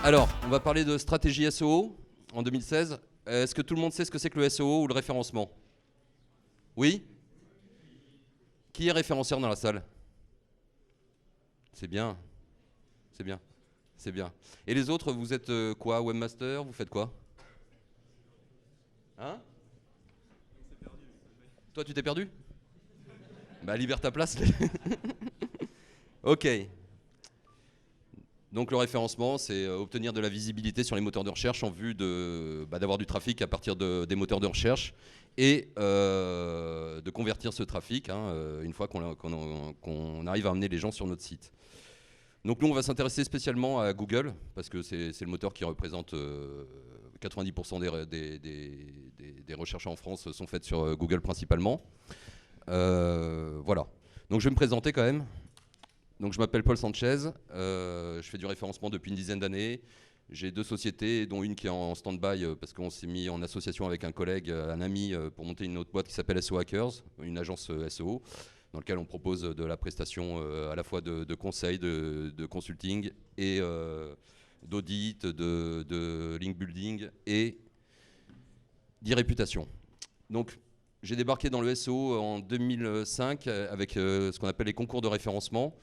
Alors, on va parler de stratégie SEO en 2016. Est-ce que tout le monde sait ce que c'est que le SEO ou le référencement? Oui? Qui est référenceur dans la salle? C'est bien, c'est bien, c'est bien. Et les autres, vous êtes quoi? Webmaster? Vous faites quoi? Hein? Toi, tu t'es perdu? Bah, libère ta place. Ok. Donc le référencement, c'est obtenir de la visibilité sur les moteurs de recherche en vue d'avoir du trafic à partir des moteurs de recherche et de convertir ce trafic une fois qu'on arrive à amener les gens sur notre site. Donc nous, on va s'intéresser spécialement à Google, parce que c'est le moteur qui représente 90% des recherches en France sont faites sur Google principalement. Voilà. Donc je vais me présenter quand même. Donc je m'appelle Paul Sanchez, je fais du référencement depuis une dizaine d'années. J'ai 2 sociétés, dont une qui est en stand-by parce qu'on s'est mis en association avec un collègue, un ami, pour monter une autre boîte qui s'appelle SEO Hackers, une agence SEO, dans laquelle on propose de la prestation à la fois de conseils, de consulting et d'audit, de link building et d'e-réputation. Donc j'ai débarqué dans le SEO en 2005 avec ce qu'on appelle les concours de référencement.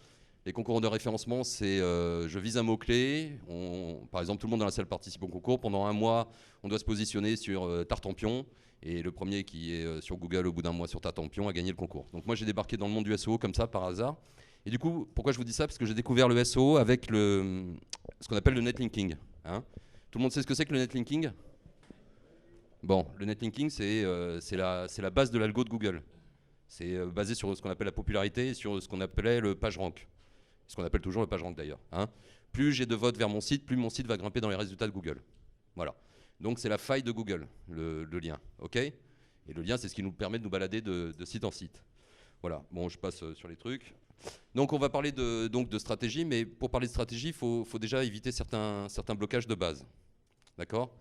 Les concours de référencement, c'est je vise un mot-clé. Par exemple, tout le monde dans la salle participe au concours. Pendant un mois, on doit se positionner sur Tartampion. Et le premier qui est sur Google au bout d'un mois sur Tartampion a gagné le concours. Donc moi, j'ai débarqué dans le monde du SEO comme ça, par hasard. Et du coup, pourquoi je vous dis ça? Parce que j'ai découvert le SEO avec ce qu'on appelle le netlinking. Tout le monde sait ce que c'est que le netlinking? Bon, le netlinking, c'est la base de l'algo de Google. C'est basé sur ce qu'on appelle la popularité et sur ce qu'on appelait le PageRank. Ce qu'on appelle toujours le PageRank d'ailleurs. Plus j'ai de votes vers mon site, plus mon site va grimper dans les résultats de Google. Voilà. Donc c'est la faille de Google, le lien. Ok? Et le lien, c'est ce qui nous permet de nous balader de site en site. Voilà. Bon, je passe sur les trucs. Donc on va parler de stratégie, mais pour parler de stratégie, il faut déjà éviter certains blocages de base. D'accord?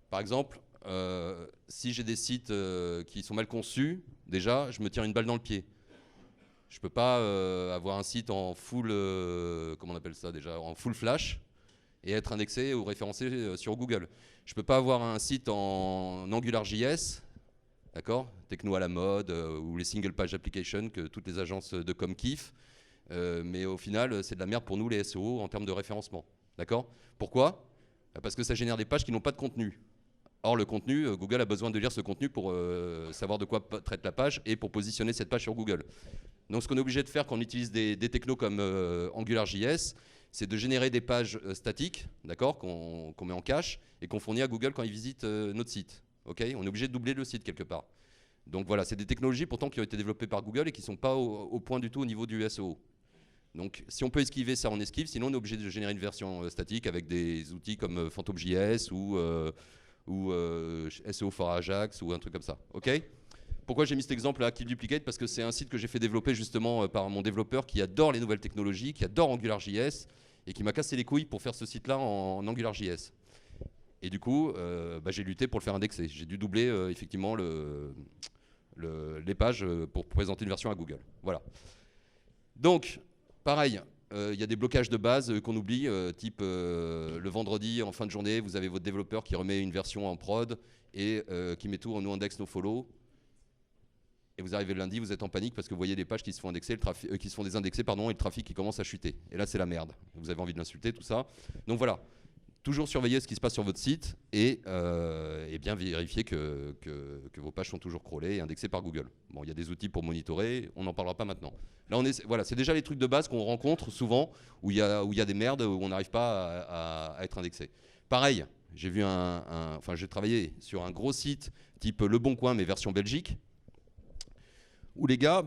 Par exemple, si j'ai des sites qui sont mal conçus, déjà, je me tire une balle dans le pied. Je ne peux pas avoir un site en full, comment on appelle ça déjà, en full flash et être indexé ou référencé sur Google. Je ne peux pas avoir un site en AngularJS, d'accord, techno à la mode, ou les single page applications que toutes les agences de com kiffent, mais au final, c'est de la merde pour nous les SEO en termes de référencement. D'accord? Pourquoi? Parce que ça génère des pages qui n'ont pas de contenu. Or, le contenu, Google a besoin de lire ce contenu pour savoir de quoi traite la page et pour positionner cette page sur Google. Donc, ce qu'on est obligé de faire quand on utilise des technos comme AngularJS, c'est de générer des pages statiques, d'accord, qu'on met en cache et qu'on fournit à Google quand il visite notre site. Okay, on est obligé de doubler le site quelque part. Donc voilà, c'est des technologies pourtant qui ont été développées par Google et qui ne sont pas au point du tout au niveau du SEO. Donc si on peut esquiver ça, on esquive. Sinon, on est obligé de générer une version statique avec des outils comme PhantomJS ou SEO for Ajax ou un truc comme ça. Ok? Pourquoi j'ai mis cet exemple à Active Duplicate? Parce que c'est un site que j'ai fait développer justement par mon développeur qui adore les nouvelles technologies, qui adore AngularJS et qui m'a cassé les couilles pour faire ce site-là en AngularJS. Et du coup, j'ai lutté pour le faire indexer. J'ai dû doubler effectivement les pages pour présenter une version à Google. Voilà. Donc, pareil, il y a des blocages de base qu'on oublie, type le vendredi en fin de journée, vous avez votre développeur qui remet une version en prod et qui met tout en no-index, no-follow. Et vous arrivez le lundi, vous êtes en panique parce que vous voyez des pages qui se font indexer, qui se font désindexer, et le trafic qui commence à chuter. Et là, c'est la merde. Vous avez envie de l'insulter, tout ça. Donc voilà. Toujours surveiller ce qui se passe sur votre site et bien vérifier que vos pages sont toujours crawlées et indexées par Google. Bon, il y a des outils pour monitorer, on n'en parlera pas maintenant. Là, voilà, c'est déjà les trucs de base qu'on rencontre souvent où il y a des merdes, où on n'arrive pas à être indexé. Pareil, j'ai travaillé sur un gros site type Le Bon Coin, mais version Belgique, où les gars,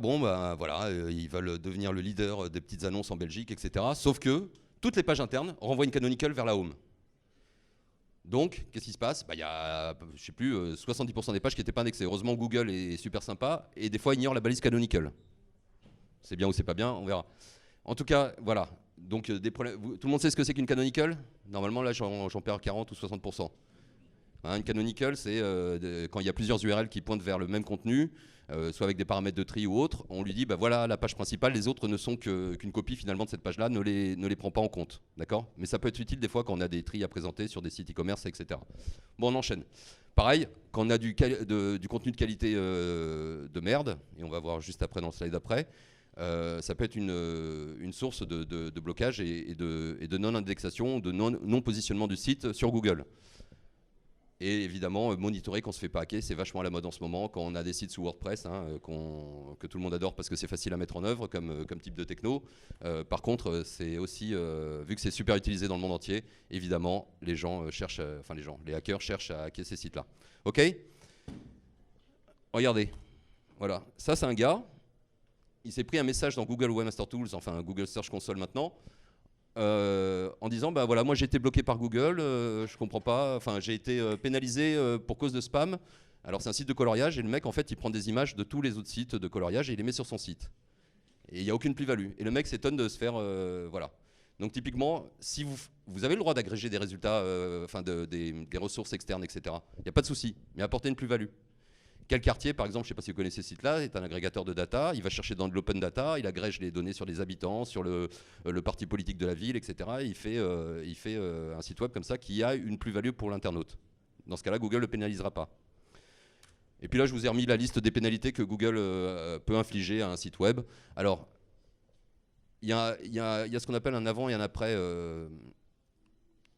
ils veulent devenir le leader des petites annonces en Belgique, etc. Sauf que toutes les pages internes renvoient une canonical vers la home. Donc, qu'est-ce qui se passe? Il y a, je sais plus, 70% des pages qui n'étaient pas indexées. Heureusement, Google est super sympa et des fois ignore la balise canonical. C'est bien ou c'est pas bien, on verra. En tout cas, voilà. Donc, tout le monde sait ce que c'est qu'une canonical? Normalement, là, j'en perds 40 ou 60%. Hein, une canonical, c'est quand il y a plusieurs URL qui pointent vers le même contenu, soit avec des paramètres de tri ou autres, on lui dit bah voilà la page principale, les autres ne sont qu'une copie finalement de cette page-là, ne les prend pas en compte, d'accord? Mais ça peut être utile des fois quand on a des tris à présenter sur des sites e-commerce, etc. Bon, on enchaîne. Pareil, quand on a du contenu de qualité de merde, et on va voir juste après dans le slide après, ça peut être une source de blocage et de non-indexation, de non-positionnement du site sur Google. Et évidemment, monitorer qu'on ne se fait pas hacker, c'est vachement à la mode en ce moment. Quand on a des sites sous WordPress, hein, que tout le monde adore parce que c'est facile à mettre en œuvre comme type de techno. Par contre, c'est aussi, vu que c'est super utilisé dans le monde entier, évidemment, les gens cherchent, les hackers cherchent à hacker ces sites-là. OK? Regardez. Voilà. Ça, c'est un gars. Il s'est pris un message dans Google Webmaster Tools, enfin Google Search Console maintenant, en disant bah voilà, moi j'ai été bloqué par Google, je comprends pas, enfin j'ai été pénalisé pour cause de spam. Alors c'est un site de coloriage et le mec en fait il prend des images de tous les autres sites de coloriage et il les met sur son site. Et il n'y a aucune plus-value. Et le mec s'étonne de se faire voilà. Donc typiquement, si vous avez le droit d'agréger des résultats, des ressources externes, etc. Il n'y a pas de souci, mais apportez une plus-value. Quel quartier, par exemple, je ne sais pas si vous connaissez ce site-là, est un agrégateur de data, il va chercher dans de l'open data, il agrège les données sur les habitants, sur le parti politique de la ville, etc. Et il fait un site web comme ça qui a une plus-value pour l'internaute. Dans ce cas-là, Google ne le pénalisera pas. Et puis là, je vous ai remis la liste des pénalités que Google peut infliger à un site web. Alors, il y a ce qu'on appelle un avant et un après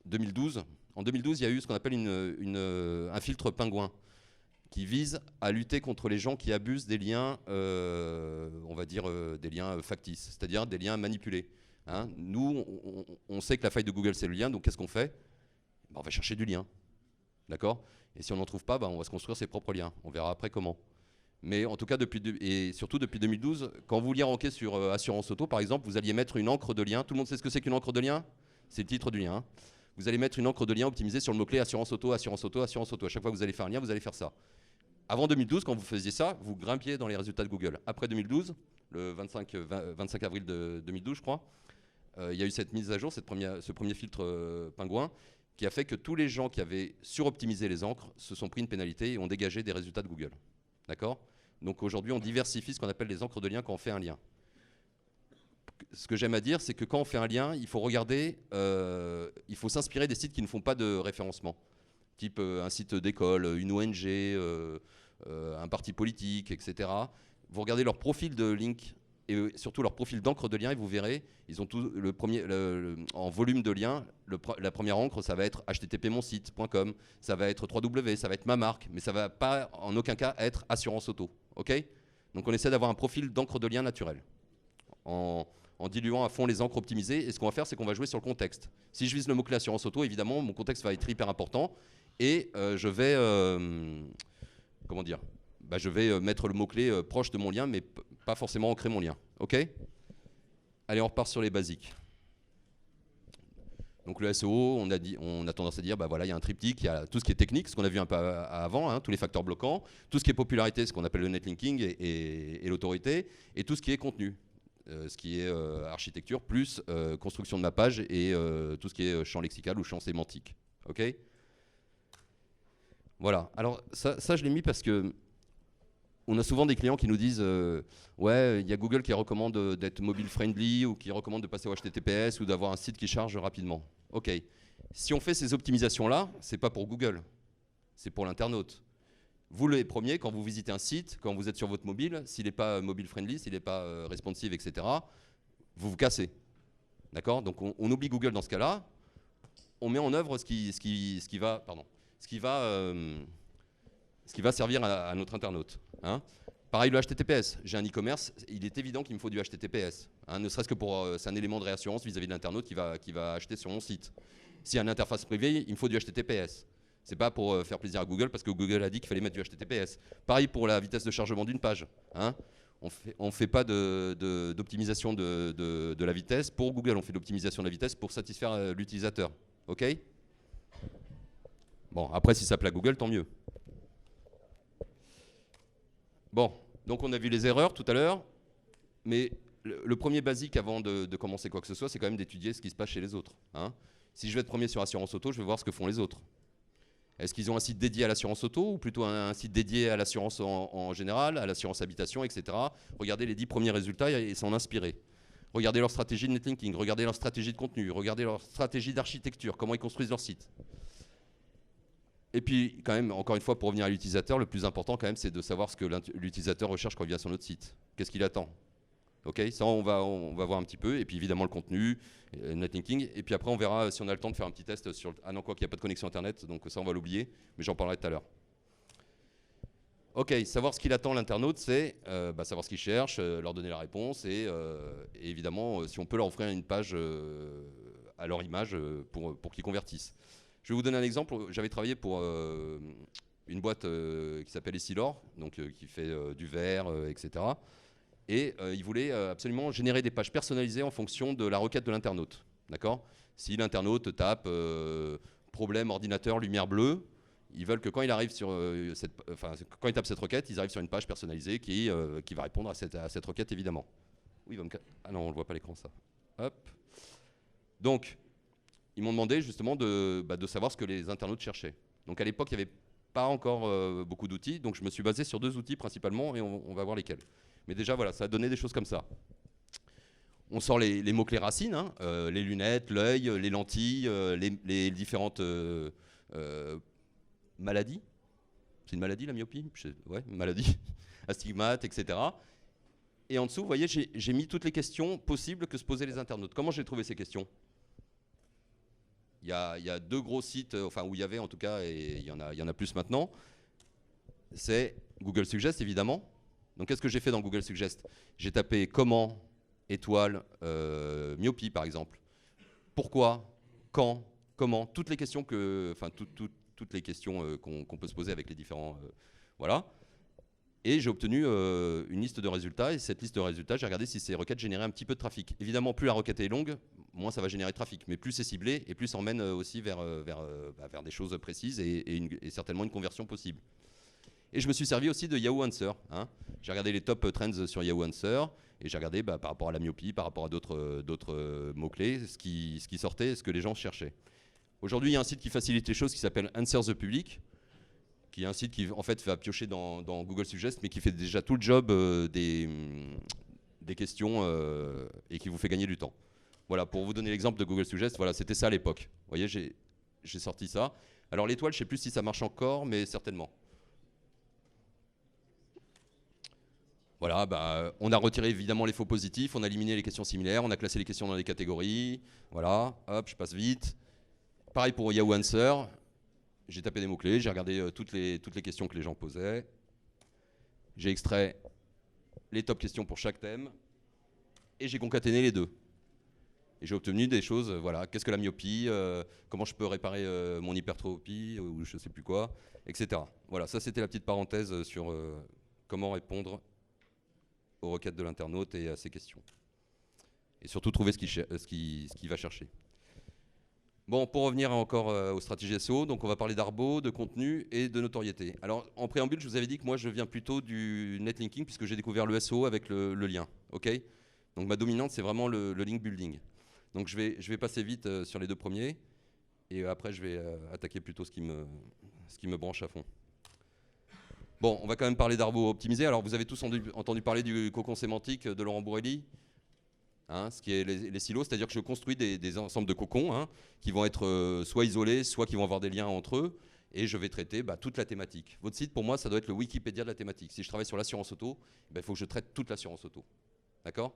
2012. En 2012, il y a eu ce qu'on appelle un filtre pingouin, qui vise à lutter contre les gens qui abusent des liens, on va dire des liens factices, c'est-à-dire des liens manipulés. Hein. Nous, on sait que la faille de Google, c'est le lien, donc qu'est-ce qu'on fait? Ben, on va chercher du lien, d'accord? Et si on n'en trouve pas, ben, on va se construire ses propres liens. On verra après comment. Mais en tout cas, et surtout depuis 2012, quand vous vouliez ranker sur Assurance Auto, par exemple, vous alliez mettre une encre de lien. Tout le monde sait ce que c'est qu'une encre de lien? C'est le titre du lien. Hein. Vous allez mettre une encre de lien optimisée sur le mot-clé Assurance Auto, Assurance Auto, Assurance Auto. À chaque fois que vous allez faire un lien, vous allez faire ça. Avant 2012, quand vous faisiez ça, vous grimpiez dans les résultats de Google. Après 2012, le 25 avril de 2012, je crois, il y a eu cette mise à jour, ce premier filtre pingouin, qui a fait que tous les gens qui avaient suroptimisé les encres se sont pris une pénalité et ont dégagé des résultats de Google. D'accord? Donc aujourd'hui, on diversifie ce qu'on appelle les encres de lien quand on fait un lien. Ce que j'aime à dire, c'est que quand on fait un lien, il faut regarder, il faut s'inspirer des sites qui ne font pas de référencement. Type un site d'école, une ONG, un parti politique, etc. Vous regardez leur profil de link et surtout leur profil d'encre de lien et vous verrez, ils ont tout en volume de lien, la première encre, ça va être http://monsite.com, ça va être www, ça va être ma marque, mais ça va pas en aucun cas être assurance auto. Ok? Donc on essaie d'avoir un profil d'encre de lien naturel. En diluant à fond les encres optimisées. Et ce qu'on va faire, c'est qu'on va jouer sur le contexte. Si je vise le mot-clé assurance auto, évidemment, mon contexte va être hyper important. Et je vais, comment dire, je vais mettre le mot-clé proche de mon lien, mais pas forcément ancrer mon lien. OK? Allez, on repart sur les basiques. Donc le SEO, on a tendance à dire, voilà, il y a un triptyque, il y a tout ce qui est technique, ce qu'on a vu un peu avant, hein, tous les facteurs bloquants, tout ce qui est popularité, ce qu'on appelle le netlinking et l'autorité, et tout ce qui est contenu. Ce qui est architecture, plus construction de ma page et tout ce qui est champ lexical ou champ sémantique. OK? Voilà. Alors, ça je l'ai mis parce que on a souvent des clients qui nous disent ouais, il y a Google qui recommande d'être mobile friendly ou qui recommande de passer au HTTPS ou d'avoir un site qui charge rapidement. OK. Si on fait ces optimisations-là, c'est pas pour Google, c'est pour l'internaute. Vous les premiers, quand vous visitez un site, quand vous êtes sur votre mobile, s'il n'est pas mobile friendly, s'il n'est pas responsive, etc., vous vous cassez. D'accord? Donc on oublie Google dans ce cas-là, on met en œuvre ce qui va servir à notre internaute. Hein? Pareil, le HTTPS. J'ai un e-commerce, il est évident qu'il me faut du HTTPS. Hein, ne serait-ce que pour... c'est un élément de réassurance vis-à-vis de l'internaute qui va acheter sur mon site. S'il y a une interface privée, il me faut du HTTPS. C'est pas pour faire plaisir à Google parce que Google a dit qu'il fallait mettre du HTTPS. Pareil pour la vitesse de chargement d'une page. Hein. On ne fait pas d'optimisation de la vitesse pour Google, on fait de l'optimisation de la vitesse pour satisfaire l'utilisateur. OK? Bon, après, si ça plaît à Google, tant mieux. Bon, donc on a vu les erreurs tout à l'heure, mais le premier basique avant de commencer quoi que ce soit, c'est quand même d'étudier ce qui se passe chez les autres. Hein. Si je vais être premier sur Assurance Auto, je vais voir ce que font les autres. Est-ce qu'ils ont un site dédié à l'assurance auto ou plutôt un site dédié à l'assurance en général, à l'assurance habitation, etc. Regardez les 10 premiers résultats et s'en inspirer. Regardez leur stratégie de netlinking, regardez leur stratégie de contenu, regardez leur stratégie d'architecture, comment ils construisent leur site. Et puis, quand même, encore une fois, pour revenir à l'utilisateur, le plus important, quand même, c'est de savoir ce que l'utilisateur recherche quand il vient sur notre site. Qu'est-ce qu'il attend? Ok, ça, on va voir un petit peu. Et puis, évidemment, le contenu, netlinking. Et puis après, on verra si on a le temps de faire un petit test sur... Ah non, quoi qu'il n'y a pas de connexion Internet, donc ça, on va l'oublier. Mais j'en parlerai tout à l'heure. Ok, savoir ce qu'il attend l'internaute, c'est savoir ce qu'il cherche, leur donner la réponse et évidemment, si on peut leur offrir une page à leur image pour qu'ils convertissent. Je vais vous donner un exemple. J'avais travaillé pour une boîte qui s'appelle Essilor, donc qui fait du verre, etc. Et ils voulaient absolument générer des pages personnalisées en fonction de la requête de l'internaute. D'accord ? Si l'internaute tape problème ordinateur lumière bleue, ils veulent que quand il arrive sur quand il tape cette requête, ils arrivent sur une page personnalisée qui va répondre à cette requête évidemment. Oui, ah non, on ne voit pas l'écran ça. Hop. Donc, ils m'ont demandé justement de savoir ce que les internautes cherchaient. Donc à l'époque, il n'y avait pas encore beaucoup d'outils, donc je me suis basé sur 2 outils principalement et on va voir lesquels. Mais déjà, voilà, ça a donné des choses comme ça. On sort les mots-clés racines, hein, les lunettes, l'œil, les lentilles, les différentes maladies. C'est une maladie, la myopie? Ouais, une maladie. Astigmate, etc. Et en dessous, vous voyez, j'ai mis toutes les questions possibles que se posaient les internautes. Comment j'ai trouvé ces questions? Il y a 2 gros sites, où il y avait en tout cas, et il y en a plus maintenant. C'est Google Suggest, évidemment. Donc, qu'est-ce que j'ai fait dans Google Suggest? J'ai tapé comment, étoile, myopie, par exemple. Pourquoi, quand, comment, toutes les questions toutes les questions qu'on peut se poser avec les différents... voilà. Et j'ai obtenu une liste de résultats. Et cette liste de résultats, j'ai regardé si ces requêtes généraient un petit peu de trafic. Évidemment, plus la requête est longue, moins ça va générer de trafic. Mais plus c'est ciblé et plus ça emmène aussi vers des choses précises et certainement une conversion possible. Et je me suis servi aussi de Yahoo Answer. Hein. J'ai regardé les top trends sur Yahoo Answer et j'ai regardé par rapport à la myopie, par rapport à d'autres mots-clés, ce qui sortait, ce que les gens cherchaient. Aujourd'hui, il y a un site qui facilite les choses qui s'appelle Answer the Public, qui est un site qui en fait va piocher dans Google Suggest, mais qui fait déjà tout le job des questions et qui vous fait gagner du temps. Voilà, pour vous donner l'exemple de Google Suggest, voilà, c'était ça à l'époque. Vous voyez, j'ai sorti ça. Alors l'étoile, je ne sais plus si ça marche encore, mais certainement. Voilà, on a retiré évidemment les faux positifs, on a éliminé les questions similaires, on a classé les questions dans des catégories. Voilà, hop, je passe vite. Pareil pour Yahoo Answer. J'ai tapé des mots-clés, j'ai regardé toutes les questions que les gens posaient. J'ai extrait les top questions pour chaque thème. Et j'ai concaténé les 2. Et j'ai obtenu des choses, voilà, qu'est-ce que la myopie, comment je peux réparer mon hypertropie, ou je ne sais plus quoi, etc. Voilà, ça c'était la petite parenthèse sur comment répondre aux requêtes de l'internaute et à ses questions. Et surtout trouver ce qu'il va chercher. Bon, pour revenir encore aux stratégies SEO, donc on va parler d'arbo, de contenu et de notoriété. Alors, en préambule, je vous avais dit que moi, je viens plutôt du netlinking puisque j'ai découvert le SEO avec le lien. Ok ? Donc, ma dominante, c'est vraiment le link building. Donc, je vais passer vite sur les 2 premiers et après, je vais attaquer plutôt ce qui me branche à fond. Bon, on va quand même parler d'arbo optimisé. Alors, vous avez tous entendu parler du cocon sémantique de Laurent Bourrelli, hein, ce qui est les silos, c'est-à-dire que je construis des ensembles de cocons hein, qui vont être soit isolés, soit qui vont avoir des liens entre eux, et je vais traiter toute la thématique. Votre site, pour moi, ça doit être le Wikipédia de la thématique. Si je travaille sur l'assurance auto, il faut que je traite toute l'assurance auto. D'accord ?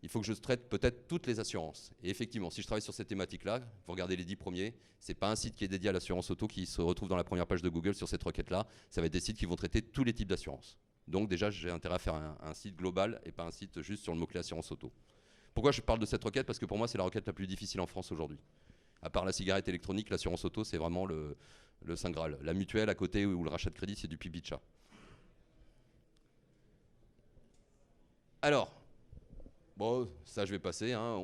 Il faut que je traite peut-être toutes les assurances. Et effectivement, si je travaille sur cette thématique-là, vous regardez les 10 premiers, ce n'est pas un site qui est dédié à l'assurance auto qui se retrouve dans la première page de Google sur cette requête-là. Ça va être des sites qui vont traiter tous les types d'assurances. Donc déjà, j'ai intérêt à faire un site global et pas un site juste sur le mot-clé assurance auto. Pourquoi je parle de cette requête? Parce que pour moi, c'est la requête la plus difficile en France aujourd'hui. À part la cigarette électronique, l'assurance auto, c'est vraiment le Saint Graal. La mutuelle à côté ou le rachat de crédit, c'est du pipi de chat. Alors, bon, ça je vais passer. Hein.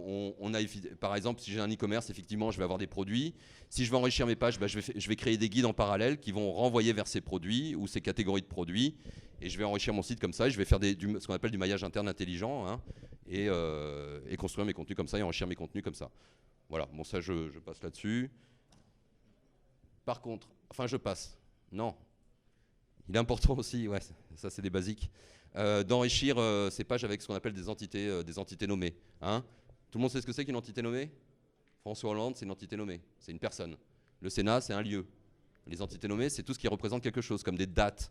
Par exemple, si j'ai un e-commerce, effectivement, je vais avoir des produits. Si je veux enrichir mes pages, je vais créer des guides en parallèle qui vont renvoyer vers ces produits ou ces catégories de produits. Et je vais enrichir mon site comme ça. Et je vais faire ce qu'on appelle du maillage interne intelligent hein, et construire mes contenus comme ça et enrichir mes contenus comme ça. Voilà, bon ça je passe là-dessus. Par contre, enfin je passe. Non. Il est important aussi, ouais, ça c'est des basiques, d'enrichir ces pages avec ce qu'on appelle des entités nommées. Hein. Tout le monde sait ce que c'est qu'une entité nommée? François Hollande, c'est une entité nommée, c'est une personne. Le Sénat, c'est un lieu. Les entités nommées, c'est tout ce qui représente quelque chose, comme des dates.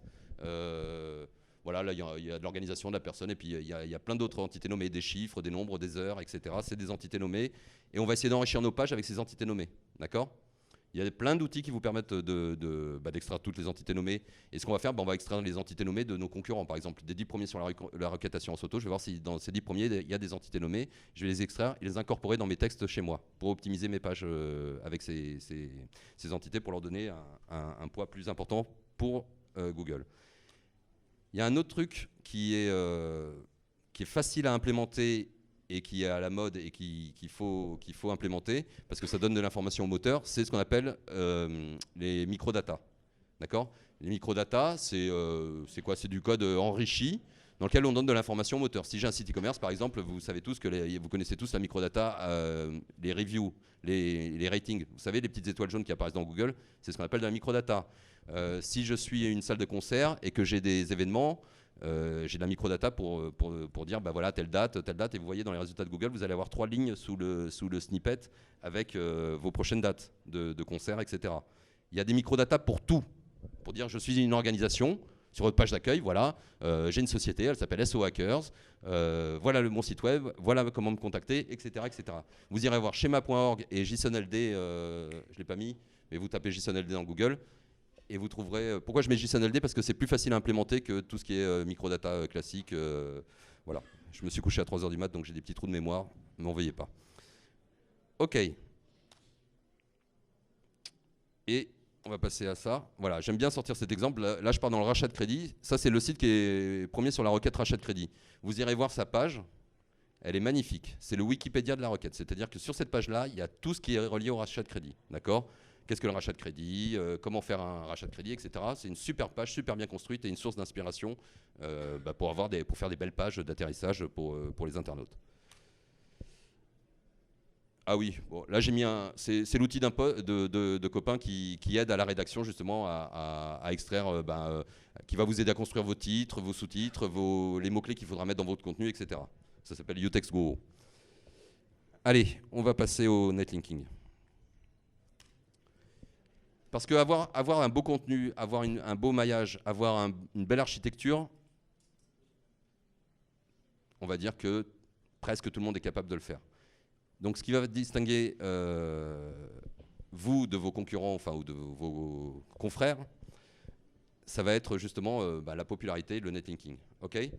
Voilà, là, il y a de l'organisation de la personne, et puis il y a plein d'autres entités nommées, des chiffres, des nombres, des heures, etc. C'est des entités nommées, et on va essayer d'enrichir nos pages avec ces entités nommées. D'accord? Il y a plein d'outils qui vous permettent d'extraire toutes les entités nommées. Et ce qu'on va faire, on va extraire les entités nommées de nos concurrents. Par exemple, des 10 premiers sur la requête assurance auto, je vais voir si dans ces 10 premiers, il y a des entités nommées. Je vais les extraire et les incorporer dans mes textes chez moi pour optimiser mes pages avec ces entités, pour leur donner un poids plus important pour Google. Il y a un autre truc qui est facile à implémenter et qui est à la mode et qu'il faut implémenter, parce que ça donne de l'information au moteur, c'est ce qu'on appelle les microdata. D'accord? Les microdata, c'est quoi? C'est du code enrichi dans lequel on donne de l'information au moteur. Si j'ai un site e-commerce, par exemple, vous savez tous vous connaissez tous la microdata, les reviews, les ratings. Vous savez, les petites étoiles jaunes qui apparaissent dans Google, c'est ce qu'on appelle de la microdata. Si je suis une salle de concert et que j'ai des événements, j'ai de la microdata pour dire voilà, telle date, et vous voyez dans les résultats de Google, vous allez avoir 3 lignes sous le snippet avec vos prochaines dates de concerts, etc. Il y a des microdata pour tout, pour dire je suis une organisation, sur votre page d'accueil, voilà, j'ai une société, elle s'appelle SO Hackers, voilà mon site web, voilà comment me contacter, etc. etc. Vous irez voir schema.org et JSONLD, je ne l'ai pas mis, mais vous tapez JSONLD dans Google, et vous trouverez. Pourquoi je mets JSONLD? Parce que c'est plus facile à implémenter que tout ce qui est microdata classique. Voilà. Je me suis couché à 3h du mat, donc j'ai des petits trous de mémoire. Ne m'en veuillez pas. OK. Et on va passer à ça. Voilà, j'aime bien sortir cet exemple. Là, je pars dans le rachat de crédit. Ça, c'est le site qui est premier sur la requête rachat de crédit. Vous irez voir sa page. Elle est magnifique. C'est le Wikipédia de la requête. C'est-à-dire que sur cette page-là, il y a tout ce qui est relié au rachat de crédit. D'accord? Qu'est-ce que le rachat de crédit, comment faire un rachat de crédit, etc. C'est une super page, super bien construite et une source d'inspiration pour faire des belles pages d'atterrissage pour les internautes. Ah oui, bon, là j'ai mis c'est l'outil de copain qui aide à la rédaction justement à extraire, qui va vous aider à construire vos titres, vos sous-titres, les mots-clés qu'il faudra mettre dans votre contenu, etc. Ça s'appelle UTextGo. Allez, on va passer au netlinking. Parce qu'avoir un beau contenu, avoir un beau maillage, avoir une belle architecture, on va dire que presque tout le monde est capable de le faire. Donc ce qui va distinguer vous de vos concurrents, enfin, ou de vos confrères, ça va être justement la popularité, le netlinking. Okay?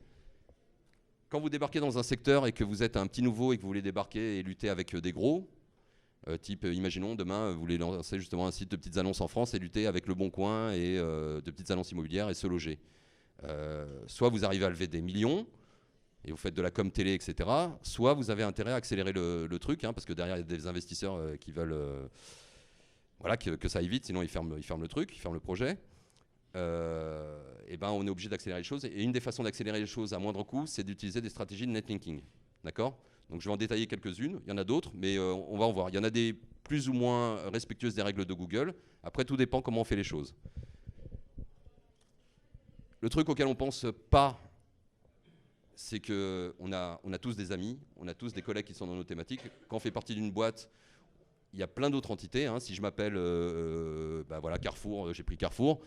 Quand vous débarquez dans un secteur et que vous êtes un petit nouveau et que vous voulez débarquer et lutter avec des gros, type, imaginons, demain, vous voulez lancer justement un site de petites annonces en France et lutter avec Le Bon Coin et de petites annonces immobilières et Se Loger. Soit vous arrivez à lever des millions et vous faites de la com télé, etc. Soit vous avez intérêt à accélérer le truc, parce que derrière, il y a des investisseurs qui veulent voilà, que ça aille vite, sinon ils ferment le truc, ils ferment le projet. Et on est obligé d'accélérer les choses. Et une des façons d'accélérer les choses à moindre coût, c'est d'utiliser des stratégies de netlinking. D'accord ? Donc je vais en détailler quelques-unes, il y en a d'autres, mais on va en voir. Il y en a des plus ou moins respectueuses des règles de Google. Après, tout dépend comment on fait les choses. Le truc auquel on ne pense pas, c'est qu'on a tous des amis, on a tous des collègues qui sont dans nos thématiques. Quand on fait partie d'une boîte, il y a plein d'autres entités. Si je m'appelle voilà, Carrefour, j'ai pris Carrefour,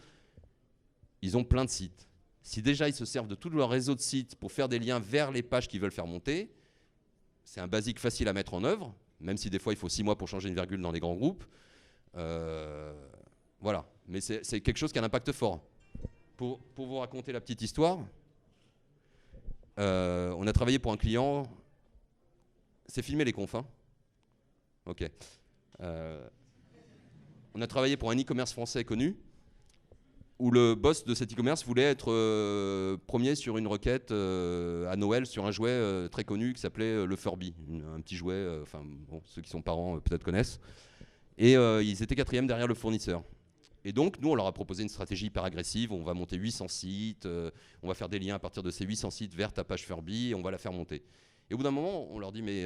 ils ont plein de sites. Si déjà ils se servent de tout leur réseau de sites pour faire des liens vers les pages qu'ils veulent faire monter, c'est un basique facile à mettre en œuvre, même si des fois il faut 6 mois pour changer une virgule dans les grands groupes. Voilà, mais c'est quelque chose qui a un impact fort. Pour vous raconter la petite histoire, on a travaillé pour un client. C'est filmé les confs, hein? Ok. On a travaillé pour un e-commerce français connu, où le boss de cet e-commerce voulait être premier sur une requête à Noël sur un jouet très connu qui s'appelait le Furby, un petit jouet, ceux qui sont parents peut-être connaissent. Et ils étaient 4e derrière le fournisseur. Et donc, nous, on leur a proposé une stratégie hyper agressive. On va monter 800 sites, on va faire des liens à partir de ces 800 sites vers ta page Furby, et on va la faire monter. Et au bout d'un moment, on leur dit, mais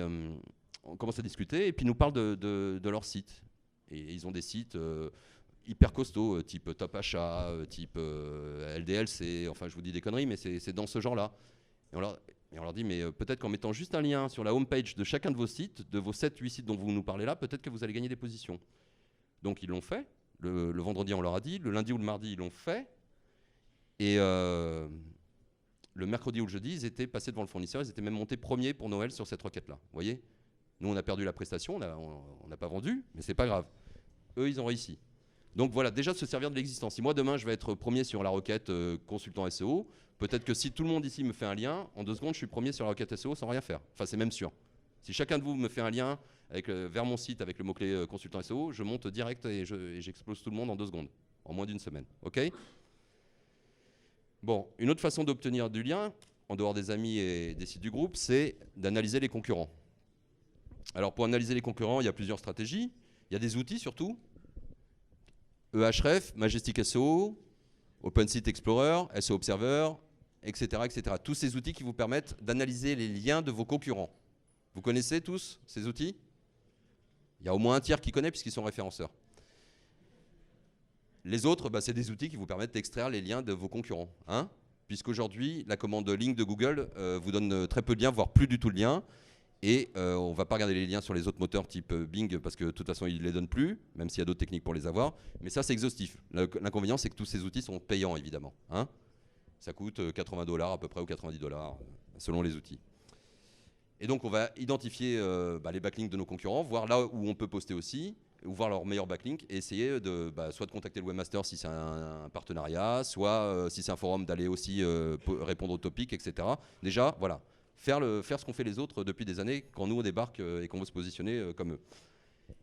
on commence à discuter, et puis ils nous parlent de leur site. Et ils ont des sites hyper costauds, type Top Achat, type LDLC, enfin je vous dis des conneries, mais c'est dans ce genre-là. Et on leur dit, mais peut-être qu'en mettant juste un lien sur la homepage de chacun de vos sites, de vos 7-8 sites dont vous nous parlez là, peut-être que vous allez gagner des positions. Donc ils l'ont fait. Le vendredi, on leur a dit. Le lundi ou le mardi, ils l'ont fait. Et le mercredi ou le jeudi, ils étaient passés devant le fournisseur. Ils étaient même montés premiers pour Noël sur cette requête-là. Vous voyez ? Nous, on a perdu la prestation, on n'a pas vendu, mais c'est pas grave. Eux, ils ont réussi. Donc voilà, déjà se servir de l'existence. Si moi, demain, je vais être premier sur la requête consultant SEO, peut-être que si tout le monde ici me fait un lien, en 2 secondes, je suis premier sur la requête SEO sans rien faire. Enfin, c'est même sûr. Si chacun de vous me fait un lien vers mon site avec le mot-clé consultant SEO, je monte direct et j'explose tout le monde en 2 secondes, en moins d'une semaine. OK ? Bon, une autre façon d'obtenir du lien, en dehors des amis et des sites du groupe, c'est d'analyser les concurrents. Alors, pour analyser les concurrents, il y a plusieurs stratégies. Il y a des outils surtout. Ahref, Majestic SEO, OpenSite Explorer, SEO Observer, etc., etc. Tous ces outils qui vous permettent d'analyser les liens de vos concurrents. Vous connaissez tous ces outils ? Il y a au moins un tiers qui connaît puisqu'ils sont référenceurs. Les autres, c'est des outils qui vous permettent d'extraire les liens de vos concurrents. Hein ? Puisqu'aujourd'hui, la commande link de Google vous donne très peu de liens, voire plus du tout de liens. Et on ne va pas regarder les liens sur les autres moteurs type Bing parce que de toute façon, ils ne les donnent plus, même s'il y a d'autres techniques pour les avoir. Mais ça, c'est exhaustif. L'inconvénient, c'est que tous ces outils sont payants, évidemment. Hein ? Ça coûte $80 à peu près ou $90 selon les outils. Et donc, on va identifier les backlinks de nos concurrents, voir là où on peut poster aussi, ou voir leurs meilleurs backlinks et essayer de, soit de contacter le webmaster si c'est un partenariat, soit si c'est un forum d'aller aussi répondre aux topics, etc. Déjà, voilà. Faire ce qu'ont fait les autres depuis des années quand nous on débarque et qu'on veut se positionner comme eux.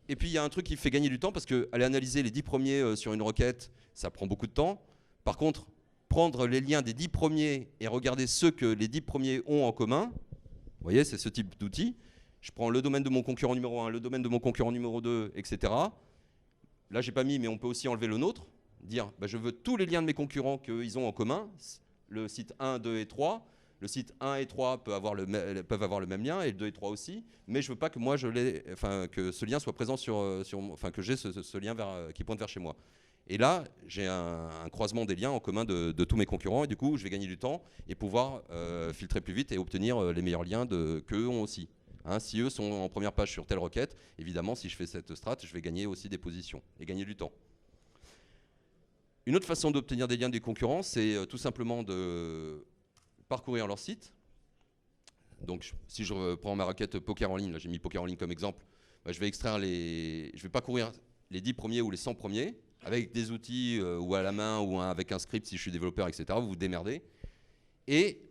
Et puis il y a un truc qui fait gagner du temps parce qu'aller analyser les 10 premiers sur une requête, ça prend beaucoup de temps. Par contre, prendre les liens des 10 premiers et regarder ceux que les 10 premiers ont en commun, vous voyez, c'est ce type d'outil. Je prends le domaine de mon concurrent numéro 1, le domaine de mon concurrent numéro 2, etc. Là, j'ai pas mis, mais on peut aussi enlever le nôtre. Dire, je veux tous les liens de mes concurrents qu'ils ont en commun, le site 1, 2 et 3. Le site 1 et 3 peuvent avoir le même lien, et le 2 et 3 aussi, mais je ne veux pas que moi que ce lien soit présent que j'ai ce lien qui pointe vers chez moi. Et là, j'ai un croisement des liens en commun de tous mes concurrents, et du coup, je vais gagner du temps et pouvoir filtrer plus vite et obtenir les meilleurs liens qu'eux ont aussi. Hein, si eux sont en première page sur telle requête, évidemment, si je fais cette strat, je vais gagner aussi des positions et gagner du temps. Une autre façon d'obtenir des liens des concurrents, c'est tout simplement de parcourir leur site. Donc si je reprends ma requête poker en ligne, là j'ai mis poker en ligne comme exemple, je vais extraire je vais parcourir les 10 premiers ou les 100 premiers avec des outils ou à la main ou avec un script si je suis développeur, etc. Vous vous démerdez. Et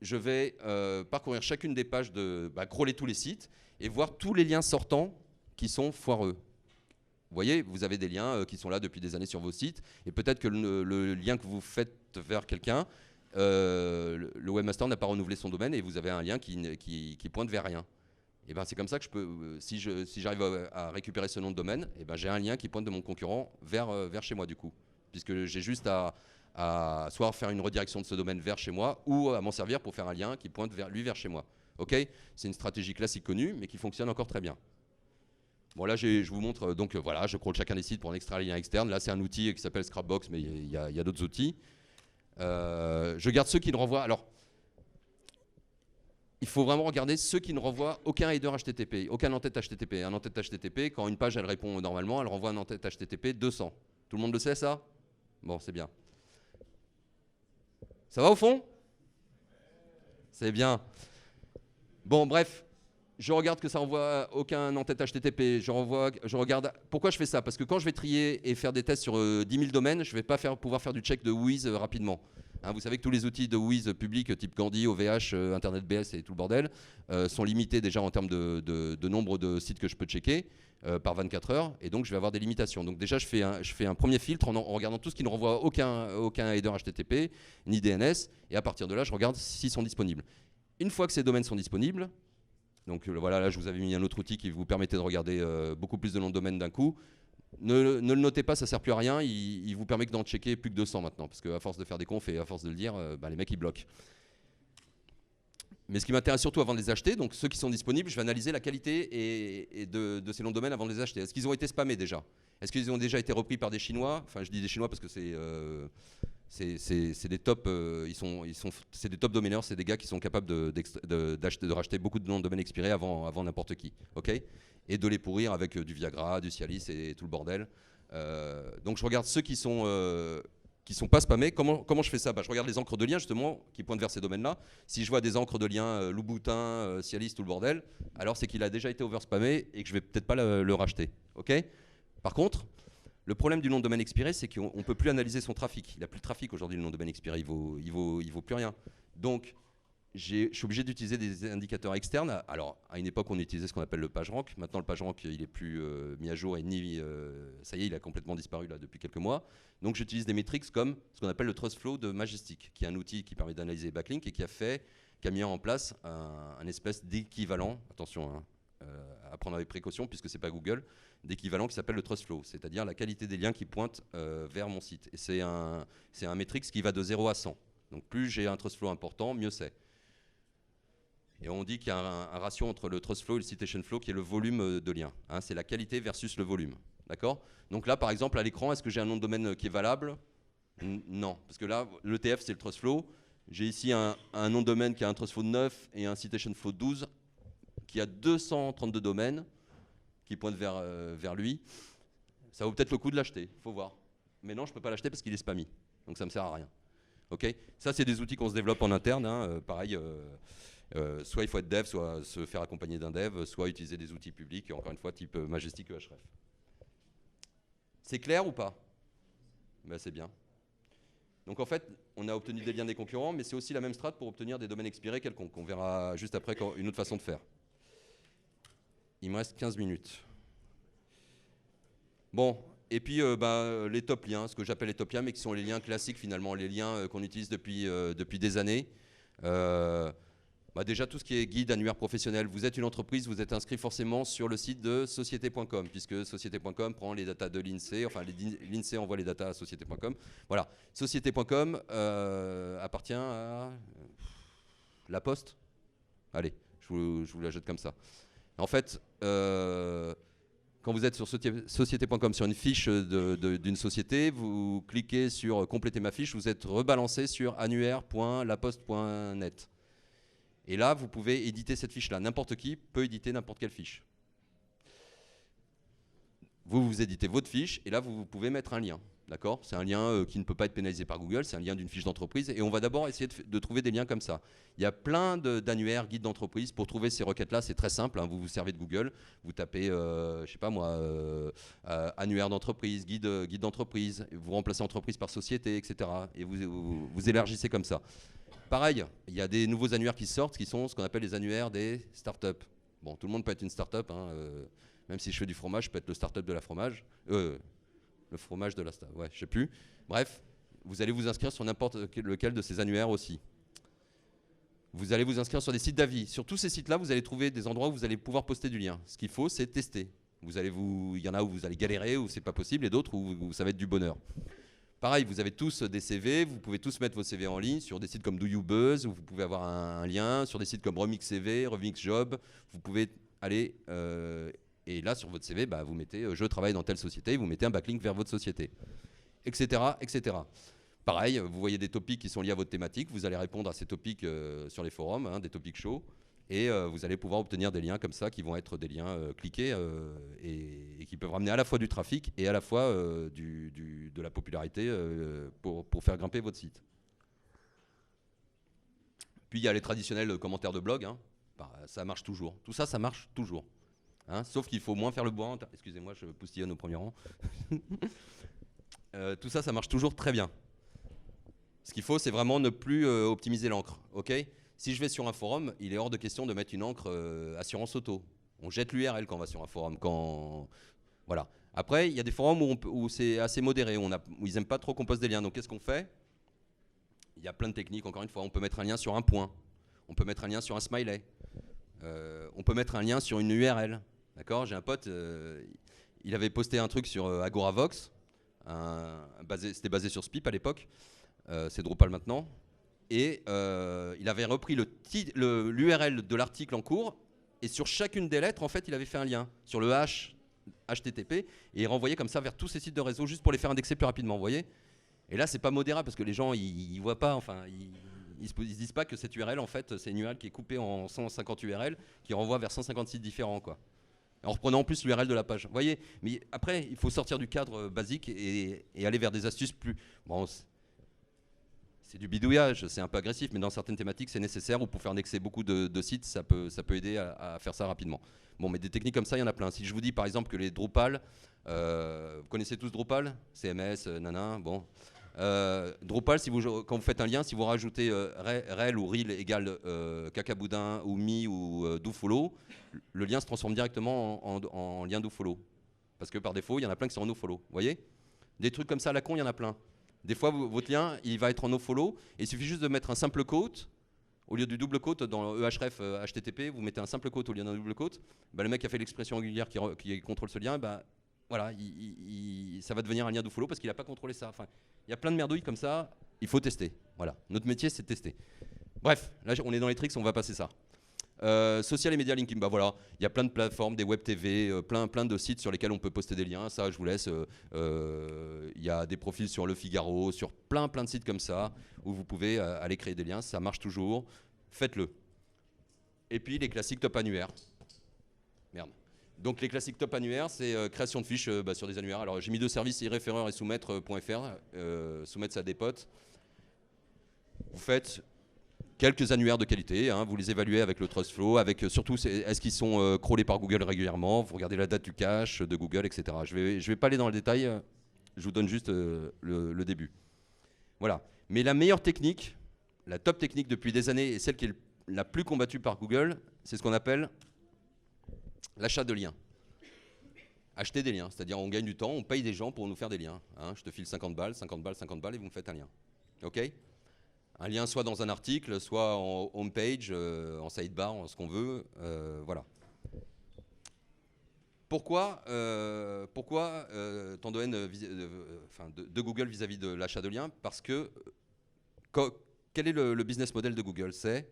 je vais parcourir chacune des pages, crawler tous les sites et voir tous les liens sortants qui sont foireux. Vous voyez, vous avez des liens qui sont là depuis des années sur vos sites, et peut-être que le lien que vous faites vers quelqu'un, le webmaster n'a pas renouvelé son domaine, et vous avez un lien qui pointe vers rien. Et c'est comme ça que je peux, si j'arrive à récupérer ce nom de domaine, j'ai un lien qui pointe de mon concurrent vers chez moi du coup, puisque j'ai juste à soit faire une redirection de ce domaine vers chez moi, ou à m'en servir pour faire un lien qui pointe vers chez moi. Ok ? C'est une stratégie classique connue, mais qui fonctionne encore très bien. Bon là je vous montre, donc voilà, je crawl chacun des sites pour en extraire les liens externes. Là c'est un outil qui s'appelle Scrapbox, mais il y a d'autres outils. Je garde ceux qui ne renvoient, alors il faut vraiment regarder ceux qui ne renvoient aucun header HTTP, aucun en-tête HTTP. Un en-tête HTTP, quand une page elle répond normalement, elle renvoie un en-tête HTTP 200. Tout le monde le sait ça ? Bon, c'est bien. Ça va au fond ? C'est bien. Bon bref. Je regarde que ça envoie aucun en-tête HTTP. Je regarde. Pourquoi je fais ça ? Parce que quand je vais trier et faire des tests sur 10 000 domaines, je ne vais pas pouvoir faire du check de WHOIS rapidement. Hein, vous savez que tous les outils de WHOIS publics, type Gandhi, OVH, Internet BS et tout le bordel, sont limités déjà en termes de nombre de sites que je peux checker par 24 heures. Et donc, je vais avoir des limitations. Donc déjà, je fais un premier filtre en regardant tout ce qui ne renvoie aucun header HTTP, ni DNS. Et à partir de là, je regarde s'ils sont disponibles. Une fois que ces domaines sont disponibles, donc voilà, là je vous avais mis un autre outil qui vous permettait de regarder beaucoup plus de noms de domaine d'un coup. Ne le notez pas, ça ne sert plus à rien, il vous permet que d'en checker plus que 200 maintenant, parce qu'à force de faire des confs et à force de le dire, les mecs ils bloquent. Mais ce qui m'intéresse surtout avant de les acheter, donc ceux qui sont disponibles, je vais analyser la qualité et de ces noms de domaine avant de les acheter. Est-ce qu'ils ont été spammés déjà? Est-ce qu'ils ont déjà été repris par des Chinois? Enfin, je dis des Chinois parce que c'est des top, c'est des top domaineurs, c'est des gars qui sont capables de racheter beaucoup de noms de domaine expirés avant n'importe qui, ok? Et de les pourrir avec du Viagra, du Cialis et tout le bordel. Donc je regarde ceux qui sont pas spammés. Comment je fais ça? Je regarde les encres de lien justement qui pointent vers ces domaines-là. Si je vois des encres de lien Louboutin, Cialis, tout le bordel, alors c'est qu'il a déjà été overspammé et que je vais peut-être pas le racheter. Ok? Par contre, le problème du nom de domaine expiré, c'est qu'on ne peut plus analyser son trafic. Il n'a plus de trafic aujourd'hui, le nom de domaine expiré, il vaut plus rien. Donc je suis obligé d'utiliser des indicateurs externes. Alors, à une époque, on utilisait ce qu'on appelle le PageRank. Maintenant, le PageRank, il n'est plus mis à jour et ça y est, il a complètement disparu là, depuis quelques mois. Donc, j'utilise des métriques comme ce qu'on appelle le TrustFlow de Majestic, qui est un outil qui permet d'analyser les backlinks et qui a mis en place un espèce d'équivalent, attention, à prendre avec précaution puisque ce n'est pas Google, d'équivalent qui s'appelle le TrustFlow, c'est-à-dire la qualité des liens qui pointent vers mon site. Et c'est un métrique qui va de 0 à 100. Donc, plus j'ai un TrustFlow important, mieux c'est. Et on dit qu'il y a un ratio entre le trust flow et le citation flow qui est le volume de liens. Hein, c'est la qualité versus le volume. D'accord? Donc là, par exemple, à l'écran, est-ce que j'ai un nom de domaine qui est valable? Non. Parce que là, l'ETF, c'est le trust flow. J'ai ici un nom de domaine qui a un trust flow de 9 et un citation flow de 12, qui a 232 domaines qui pointent vers lui. Ça vaut peut-être le coup de l'acheter. Il faut voir. Mais non, je ne peux pas l'acheter parce qu'il est spammy. Donc ça ne me sert à rien. Okay, ça, c'est des outils qu'on se développe en interne. Hein, pareil. Soit il faut être dev, soit se faire accompagner d'un dev, soit utiliser des outils publics, encore une fois, type Majestic ou Href. C'est clair ou pas? Ben, c'est bien. Donc en fait, on a obtenu des liens des concurrents, mais c'est aussi la même strat pour obtenir des domaines expirés quelconques. On verra juste après une autre façon de faire. Il me reste 15 minutes. Bon, et puis les top liens, ce que j'appelle les top liens, mais qui sont les liens classiques finalement, les liens qu'on utilise depuis des années. Déjà, tout ce qui est guide, annuaire professionnel, vous êtes une entreprise, vous êtes inscrit forcément sur le site de société.com, puisque société.com prend les datas de l'INSEE, enfin l'INSEE envoie les datas à société.com. Voilà, société.com appartient à La Poste. Allez, je vous la jette comme ça. En fait, quand vous êtes sur société.com, sur une fiche d'une société, vous cliquez sur compléter ma fiche, vous êtes rebalancé sur annuaire.laposte.net. Et là, vous pouvez éditer cette fiche-là. N'importe qui peut éditer n'importe quelle fiche. Vous éditez votre fiche et là, vous pouvez mettre un lien. D'accord? C'est un lien qui ne peut pas être pénalisé par Google, c'est un lien d'une fiche d'entreprise. Et on va d'abord essayer de trouver des liens comme ça. Il y a plein d'annuaires, guides d'entreprise. Pour trouver ces requêtes-là, c'est très simple. Hein. Vous vous servez de Google, vous tapez, je sais pas moi, annuaire d'entreprise, guide d'entreprise, vous remplacez entreprise par société, etc. Et vous élargissez comme ça. Pareil, il y a des nouveaux annuaires qui sortent, qui sont ce qu'on appelle les annuaires des startups. Bon, tout le monde peut être une startup, hein, même si je fais du fromage, je peux être le startup de la fromage. Le fromage de la startup, ouais, je sais plus. Bref, vous allez vous inscrire sur n'importe lequel de ces annuaires aussi. Vous allez vous inscrire sur des sites d'avis. Sur tous ces sites-là, vous allez trouver des endroits où vous allez pouvoir poster du lien. Ce qu'il faut, c'est tester. Il y en a où vous allez galérer, où c'est pas possible, et d'autres où ça va être du bonheur. Pareil, vous avez tous des CV, vous pouvez tous mettre vos CV en ligne sur des sites comme Do You Buzz, où vous pouvez avoir un lien, sur des sites comme Remix CV, Remix Job, vous pouvez aller, et là sur votre CV, vous mettez je travaille dans telle société, vous mettez un backlink vers votre société, etc. etc. Pareil, vous voyez des topics qui sont liés à votre thématique, vous allez répondre à ces topics sur les forums, hein, des topics chauds, et vous allez pouvoir obtenir des liens comme ça qui vont être des liens cliqués et qui peuvent ramener à la fois du trafic et à la fois de la popularité pour faire grimper votre site. Puis il y a les traditionnels commentaires de blog, hein. Ça marche toujours. Tout ça, ça marche toujours. Hein, sauf qu'il faut moins faire le bois. Excusez-moi, je poustillonne au premier rang. Tout ça, ça marche toujours très bien. Ce qu'il faut, c'est vraiment ne plus optimiser l'encre. Okay ? Si je vais sur un forum, il est hors de question de mettre une encre assurance auto. On jette l'URL quand on va sur un forum. Voilà. Après, il y a des forums où c'est assez modéré, où ils n'aiment pas trop qu'on poste des liens. Donc qu'est-ce qu'on fait? Il y a plein de techniques, encore une fois. On peut mettre un lien sur un point. On peut mettre un lien sur un smiley. On peut mettre un lien sur une URL. D'accord? J'ai un pote, il avait posté un truc sur Agoravox. C'était basé sur Spip à l'époque. C'est Drupal maintenant. Et il avait repris l'URL de l'article en cours, et sur chacune des lettres, en fait, il avait fait un lien sur le HTTP, et il renvoyait comme ça vers tous ces sites de réseau, juste pour les faire indexer plus rapidement, vous voyez. Et là, c'est pas modérable, parce que les gens, ils voient pas, enfin, ils se disent pas que cette URL, en fait, c'est une URL qui est coupée en 150 URL, qui renvoie vers 150 sites différents, quoi. En reprenant en plus l'URL de la page. Vous voyez, mais après, il faut sortir du cadre basique et aller vers des astuces plus... Bon, c'est du bidouillage, c'est un peu agressif, mais dans certaines thématiques, c'est nécessaire, ou pour faire indexer beaucoup de sites, ça peut aider à faire ça rapidement. Bon, mais des techniques comme ça, il y en a plein. Si je vous dis, par exemple, que les Drupal, vous connaissez tous Drupal, CMS, nanan, bon... Drupal, quand vous faites un lien, si vous rajoutez rel ou rel égale cacaboudin ou mi ou dofollow, le lien se transforme directement en lien dofollow. Parce que par défaut, il y en a plein qui sont en nofollow. Vous voyez? Des trucs comme ça à la con, il y en a plein. Des fois, votre lien, il va être en nofollow, et il suffit juste de mettre un simple quote. Au lieu du double quote dans href HTTP, vous mettez un simple quote au lieu d'un double quote. Bah, le mec qui a fait l'expression régulière qui contrôle ce lien, bah, voilà, ça va devenir un lien dofollow parce qu'il n'a pas contrôlé ça. Enfin, il y a plein de merdouilles comme ça, il faut tester. Voilà, notre métier c'est de tester. Bref, là on est dans les tricks, on va passer ça. Social et media linking, bah voilà, il y a plein de plateformes, des web TV, plein de sites sur lesquels on peut poster des liens. Ça, je vous laisse. Il y a des profils sur Le Figaro, sur plein de sites comme ça où vous pouvez aller créer des liens. Ça marche toujours. Faites-le. Et puis les classiques top annuaires. Merde. Donc les classiques top annuaires, c'est création de fiches sur des annuaires. Alors j'ai mis deux services, iRéféreur et soumettre.fr, soumettre ça à des potes. Vous faites quelques annuaires de qualité, hein, vous les évaluez avec le TrustFlow, avec surtout est-ce qu'ils sont crawlés par Google régulièrement, vous regardez la date du cache de Google, etc. Je vais pas aller dans le détail, je vous donne juste le début. Voilà. Mais la meilleure technique, la top technique depuis des années, et celle qui est la plus combattue par Google, c'est ce qu'on appelle l'achat de liens. Acheter des liens, c'est-à-dire on gagne du temps, on paye des gens pour nous faire des liens. Hein, je te file 50 balles, et vous me faites un lien. OK ? Un lien soit dans un article, soit en homepage, en sidebar, en ce qu'on veut. Voilà. Pourquoi tant de haine de Google vis-à-vis de l'achat de liens? Parce que quel est le business model de Google? C'est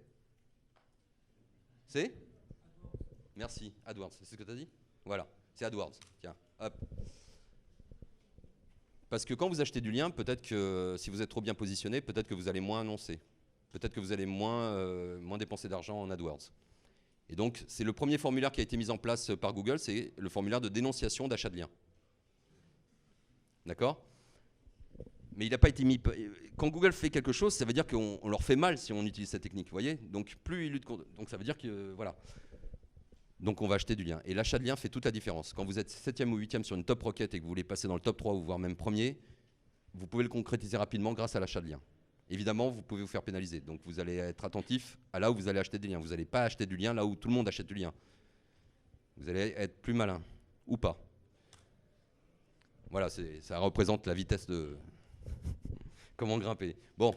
Merci, AdWords. C'est ce que tu as dit? Voilà, c'est AdWords. Tiens, hop. Parce que quand vous achetez du lien, peut-être que si vous êtes trop bien positionné, peut-être que vous allez moins annoncer. Peut-être que vous allez moins dépenser d'argent en AdWords. Et donc, c'est le premier formulaire qui a été mis en place par Google, c'est le formulaire de dénonciation d'achat de liens. D'accord? Mais il n'a pas été mis... Quand Google fait quelque chose, ça veut dire qu'on leur fait mal si on utilise cette technique, vous voyez? Donc, plus ils luttent contre... Donc, ça veut dire que... Voilà. Donc on va acheter du lien. Et l'achat de lien fait toute la différence. Quand vous êtes 7e ou 8e sur une top rocket et que vous voulez passer dans le top 3 ou voire même premier, vous pouvez le concrétiser rapidement grâce à l'achat de lien. Évidemment, vous pouvez vous faire pénaliser. Donc vous allez être attentif à là où vous allez acheter des liens. Vous n'allez pas acheter du lien là où tout le monde achète du lien. Vous allez être plus malin. Ou pas. Voilà, ça représente la vitesse de... Comment grimper. Bon.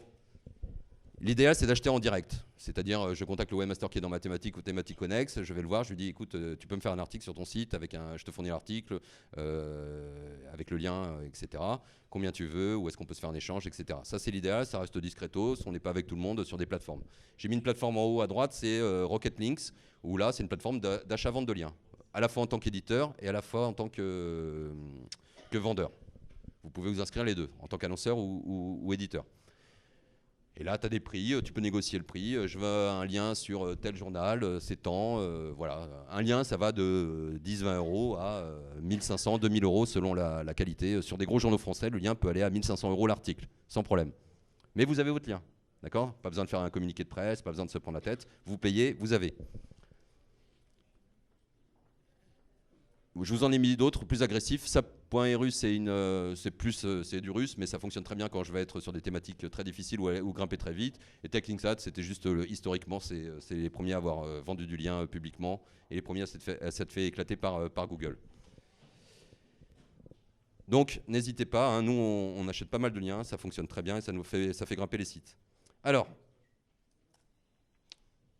L'idéal, c'est d'acheter en direct. C'est-à-dire, je contacte le webmaster qui est dans mathématiques ou thématiques connexes, je vais le voir, je lui dis, écoute, tu peux me faire un article sur ton site, je te fournis l'article, avec le lien, etc. Combien tu veux, où est-ce qu'on peut se faire un échange, etc. Ça, c'est l'idéal, ça reste discretos, on n'est pas avec tout le monde sur des plateformes. J'ai mis une plateforme en haut à droite, c'est Rocket Links, où là, c'est une plateforme d'achat-vente de liens, à la fois en tant qu'éditeur et à la fois en tant que vendeur. Vous pouvez vous inscrire les deux, en tant qu'annonceur ou éditeur. Et là, tu as des prix, tu peux négocier le prix. Je veux un lien sur tel journal, c'est tant. Voilà. Un lien, ça va de 10-20 euros à 1500-2000 euros selon la qualité. Sur des gros journaux français, le lien peut aller à 1500 euros l'article, sans problème. Mais vous avez votre lien, d'accord? Pas besoin de faire un communiqué de presse, pas besoin de se prendre la tête. Vous payez, vous avez. Je vous en ai mis d'autres plus agressifs. SAP.ru, c'est du russe, mais ça fonctionne très bien quand je vais être sur des thématiques très difficiles ou grimper très vite. Et TechLinksAd, c'était juste historiquement, c'est les premiers à avoir vendu du lien publiquement et les premiers à s'être fait éclater par Google. Donc, n'hésitez pas. Hein, nous, on achète pas mal de liens, ça fonctionne très bien et ça fait grimper les sites. Alors.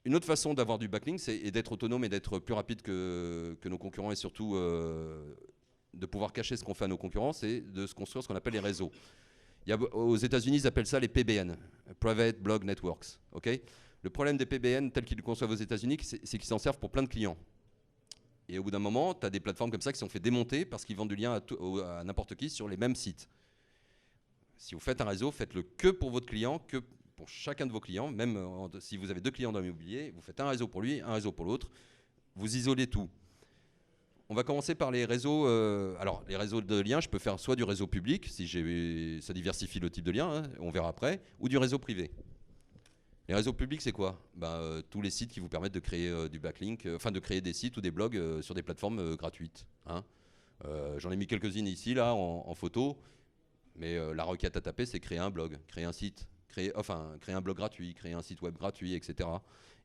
Une autre façon d'avoir du backlink, c'est d'être autonome et d'être plus rapide que nos concurrents et surtout de pouvoir cacher ce qu'on fait à nos concurrents, c'est de se construire ce qu'on appelle les réseaux. Aux États-Unis, ils appellent ça les PBN, Private Blog Networks. Okay, le problème des PBN, tels qu'ils le conçoivent aux États-Unis, c'est qu'ils s'en servent pour plein de clients. Et au bout d'un moment, tu as des plateformes comme ça qui sont fait démonter parce qu'ils vendent du lien à n'importe qui sur les mêmes sites. Si vous faites un réseau, faites-le que pour votre client, que pour chacun de vos clients. Même si vous avez 2 clients dans l'immobilier, vous faites un réseau pour lui, un réseau pour l'autre. Vous isolez tout. On va commencer par les réseaux. Alors, les réseaux de liens, je peux faire soit du réseau public, si ça diversifie le type de lien, hein, on verra après, ou du réseau privé. Les réseaux publics, c'est quoi? Tous les sites qui vous permettent de créer du backlink, enfin de créer des sites ou des blogs sur des plateformes gratuites. Hein. J'en ai mis quelques-unes ici, là, en photo, mais la requête à taper, c'est créer un blog, créer un site, créer un blog gratuit, créer un site web gratuit, etc.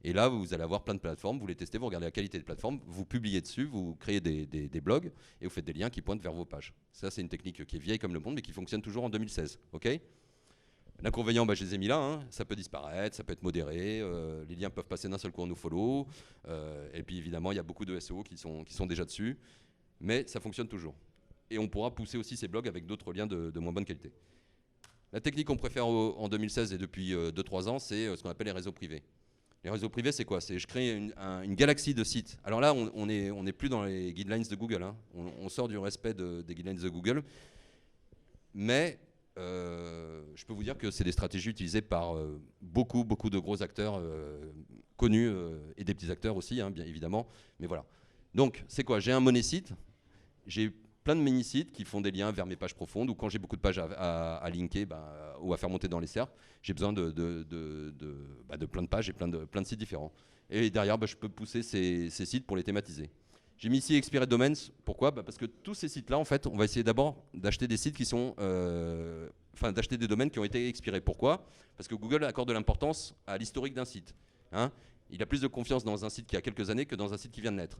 Et là, vous allez avoir plein de plateformes, vous les testez, vous regardez la qualité des plateformes, vous publiez dessus, vous créez des blogs et vous faites des liens qui pointent vers vos pages. Ça, c'est une technique qui est vieille comme le monde, mais qui fonctionne toujours en 2016. Okay, l'inconvénient, je les ai mis là, hein. Ça peut disparaître, ça peut être modéré, les liens peuvent passer d'un seul coup en nofollow, et puis évidemment, il y a beaucoup de SEO qui sont déjà dessus, mais ça fonctionne toujours. Et on pourra pousser aussi ces blogs avec d'autres liens de moins bonne qualité. La technique qu'on préfère en 2016 et depuis 2-3 ans, c'est ce qu'on appelle les réseaux privés. Les réseaux privés, c'est quoi? C'est je crée une galaxie de sites. Alors là, on n'est plus dans les guidelines de Google. Hein. On sort du respect des guidelines de Google. Mais je peux vous dire que c'est des stratégies utilisées par beaucoup de gros acteurs connus et des petits acteurs aussi, hein, bien évidemment. Mais voilà. Donc, c'est quoi? J'ai un monosite. J'ai plein de mini-sites qui font des liens vers mes pages profondes, ou quand j'ai beaucoup de pages à linker ou à faire monter dans les cercles, j'ai besoin de plein de pages et plein de sites différents. Et derrière, je peux pousser ces sites pour les thématiser. J'ai mis ici Expired Domains. Pourquoi? Parce que tous ces sites-là, en fait, on va essayer d'abord d'acheter des sites qui sont... d'acheter des domaines qui ont été expirés. Pourquoi? Parce que Google accorde de l'importance à l'historique d'un site. Hein, il a plus de confiance dans un site qui a quelques années que dans un site qui vient de naître.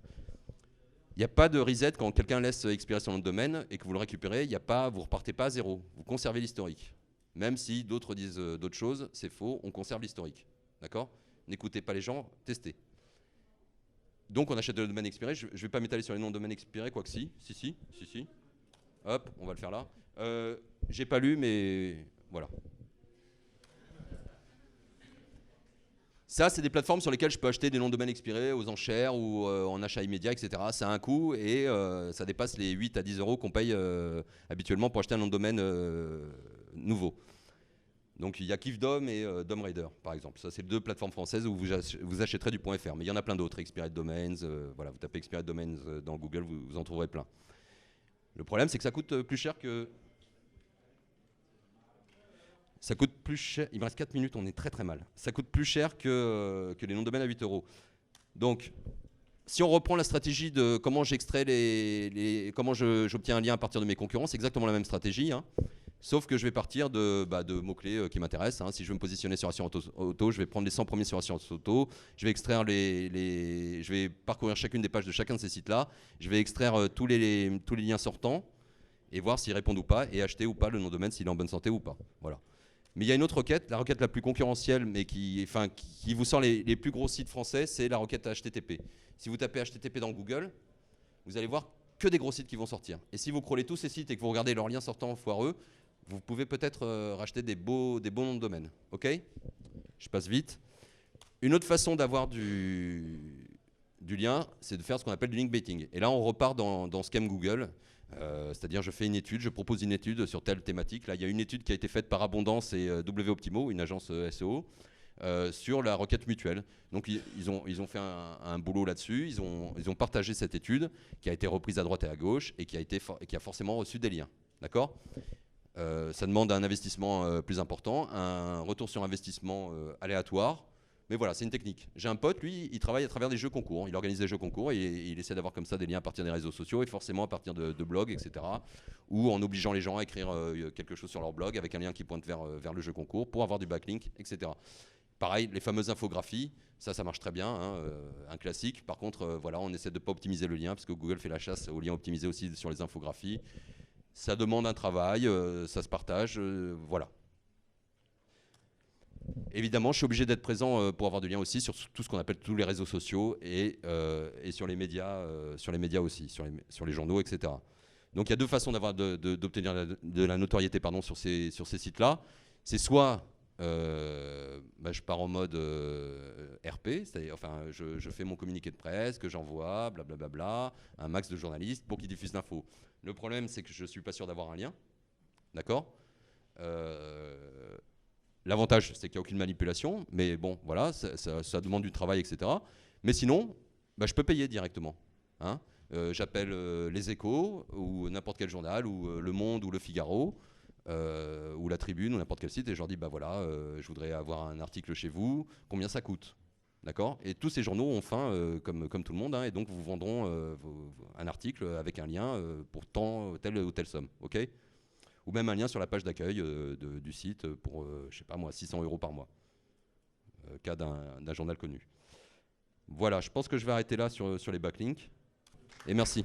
Il n'y a pas de reset quand quelqu'un laisse expirer son nom de domaine et que vous le récupérez, vous ne repartez pas à zéro, vous conservez l'historique. Même si d'autres disent d'autres choses, c'est faux, on conserve l'historique. D'accord? N'écoutez pas les gens, testez. Donc on achète le domaine expiré, je ne vais pas m'étaler sur les noms de domaines expirés, quoique si. Hop, on va le faire là. J'ai pas lu, mais voilà. Ça, c'est des plateformes sur lesquelles je peux acheter des noms de domaine expirés aux enchères ou en achat immédiat, etc. Ça a un coût et ça dépasse les 8 à 10 euros qu'on paye habituellement pour acheter un nom de domaine nouveau. Donc il y a KiffDom et DomRaider, par exemple. Ça, c'est 2 plateformes françaises où vous achèterez du .fr. Mais il y en a plein d'autres, Expired Domains. Voilà, vous tapez Expired Domains dans Google, vous en trouverez plein. Le problème, c'est que ça coûte plus cher que... Ça coûte plus cher, il me reste 4 minutes, on est très mal. Ça coûte plus cher que les noms de domaine à 8 euros. Donc, si on reprend la stratégie de comment j'extrais comment j'obtiens un lien à partir de mes concurrents, c'est exactement la même stratégie, hein, sauf que je vais partir de mots-clés qui m'intéressent. Hein. Si je veux me positionner sur assurance auto, je vais prendre les 100 premiers sur assurance auto, je vais extraire je vais parcourir chacune des pages de chacun de ces sites-là, je vais extraire tous les liens sortants et voir s'ils répondent ou pas, et acheter ou pas le nom de domaine s'il est en bonne santé ou pas. Voilà. Mais il y a une autre requête, la requête la plus concurrentielle, mais qui vous sort les plus gros sites français, c'est la requête HTTP. Si vous tapez HTTP dans Google, vous allez voir que des gros sites qui vont sortir. Et si vous crawlez tous ces sites et que vous regardez leurs liens sortants foireux, vous pouvez peut-être racheter des bons noms de domaine. Ok? Je passe vite. Une autre façon d'avoir du lien, c'est de faire ce qu'on appelle du link baiting. Et là, on repart dans Scam Google. C'est-à-dire je fais une étude, je propose une étude sur telle thématique. Là, il y a une étude qui a été faite par Abondance et WOptimo, une agence SEO, sur la requête mutuelle. Donc ils ont fait un boulot là-dessus, ils ont partagé cette étude qui a été reprise à droite et à gauche et qui a forcément reçu des liens. D'accord ? Ça demande un investissement plus important, un retour sur investissement aléatoire. Mais voilà, c'est une technique. J'ai un pote, lui, il travaille à travers des jeux concours. Il organise des jeux concours et il essaie d'avoir comme ça des liens à partir des réseaux sociaux et forcément à partir de blogs, etc. Ou en obligeant les gens à écrire quelque chose sur leur blog avec un lien qui pointe vers le jeu concours pour avoir du backlink, etc. Pareil, les fameuses infographies, ça marche très bien, hein, un classique. Par contre, voilà, on essaie de ne pas optimiser le lien parce que Google fait la chasse aux liens optimisés aussi sur les infographies. Ça demande un travail, ça se partage, voilà. Évidemment, je suis obligé d'être présent pour avoir du lien aussi sur tout ce qu'on appelle tous les réseaux sociaux et sur les médias aussi, sur les journaux, etc. Donc il y a deux façons d'obtenir de la notoriété sur ces sites-là. C'est soit je pars en mode RP, c'est-à-dire je fais mon communiqué de presse que j'envoie, blablabla, un max de journalistes pour qu'ils diffusent l'info. Le problème, c'est que je ne suis pas sûr d'avoir un lien. D'accord. L'avantage, c'est qu'il n'y a aucune manipulation, mais bon, voilà, ça demande du travail, etc. Mais sinon, je peux payer directement. Hein. J'appelle Les Échos, ou n'importe quel journal, ou Le Monde, ou Le Figaro, ou La Tribune, ou n'importe quel site, et je leur dis, voilà, je voudrais avoir un article chez vous, combien ça coûte? D'accord. Et tous ces journaux ont faim, comme tout le monde, hein, et donc vous vendront un article avec un lien pour telle ou telle somme. OK. Ou même un lien sur la page d'accueil du site pour, je sais pas moi, 600 € par mois. Cas d'un journal connu. Voilà, je pense que je vais arrêter là sur les backlinks. Et merci.